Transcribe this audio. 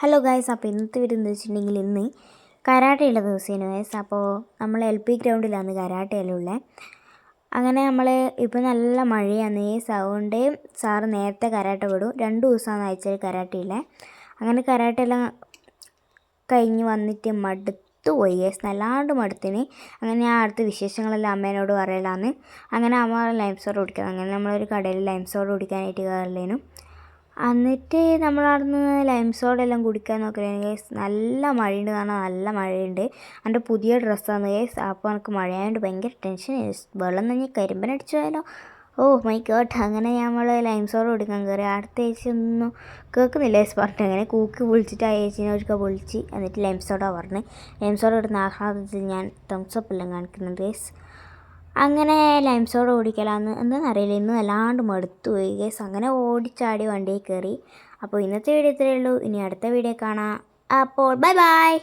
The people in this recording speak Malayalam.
ഹലോ ഗൈസ്, അപ്പോൾ ഇന്നത്തെ വീഡിയോ എന്ന് വെച്ചിട്ടുണ്ടെങ്കിൽ ഇന്ന് കരാട്ടയുള്ള ദിവസമാണ് ഗൈസ്. അപ്പോൾ നമ്മൾ LP ഗ്രൗണ്ടിലാണ് കരാട്ടയെല്ലാം ഉള്ളത്. അങ്ങനെ നമ്മൾ ഇപ്പോൾ നല്ല മഴയാണ് ഗൈസ്. അതുകൊണ്ട് സാറ് നേരത്തെ കരാട്ട വിടും. 2 ദിവസമാണ് ആഴ്ചയിൽ കരാട്ടയുള്ളത്. അങ്ങനെ കരാട്ടയെല്ലാം കഴിഞ്ഞ് വന്നിട്ട് മടുത്തു പോയി ഗൈസ്, നല്ലാണ്ട് മടുത്തിന്. അങ്ങനെ ഞാൻ അടുത്ത വിശേഷങ്ങളെല്ലാം അമ്മേനോട് പറയലാന്ന്. അങ്ങനെ അമ്മ ലൈം സോഡ കുടിക്കണം. അങ്ങനെ നമ്മളൊരു കടയിൽ ലൈം സോഡ കുടിക്കാനായിട്ട് കയറില്ലേനു. എന്നിട്ട് നമ്മളവിടുന്ന് ലൈം സോഡ എല്ലാം കുടിക്കാൻ നോക്കലാണ് ഗൈസ്. നല്ല മഴയുണ്ട്, കാരണം നല്ല മഴയുണ്ട്. എൻ്റെ പുതിയ ഡ്രസ്സാണ് ഗൈസ്. അപ്പോൾ എനിക്ക് മഴയായതുകൊണ്ട് ഭയങ്കര ടെൻഷൻ. വെള്ളം നനഞ്ഞ് കരിമ്പനടിച്ചു പോയാലോ. Oh my God. അങ്ങനെ നമ്മൾ ലൈം സോഡ കുടിക്കാൻ കയറി. അടുത്ത ചേച്ചി ഒന്നും കേൾക്കുന്നില്ല ഗൈസ് പറഞ്ഞിട്ട്. അങ്ങനെ കൂക്കി വിളിച്ചിട്ട് ആ ചേച്ചീനെ ഒരിക്കൽ വിളിച്ച് എന്നിട്ട് ലൈം സോഡ പറഞ്ഞ്. ലൈം സോഡ ഇടുന്ന ആഹ്ലാദത്തിൽ ഞാൻ തംസപ്പ് എല്ലാം കാണിക്കുന്നുണ്ട് ഗൈസ്. അങ്ങനെ ലൈം സോഡ ഓടിക്കലാന്ന് എന്താണെന്നറിയില്ല, ഇന്ന് വല്ലാണ്ട് മടുത്തു പോയി ഗൈസ്. അങ്ങനെ ഓടിച്ചാടി വണ്ടിയിൽ കയറി. അപ്പോൾ ഇന്നത്തെ വീഡിയോ ഇത്രയേ ഉള്ളൂ. ഇനി അടുത്ത വീഡിയോ കാണാം. അപ്പോൾ ബൈ ബൈ.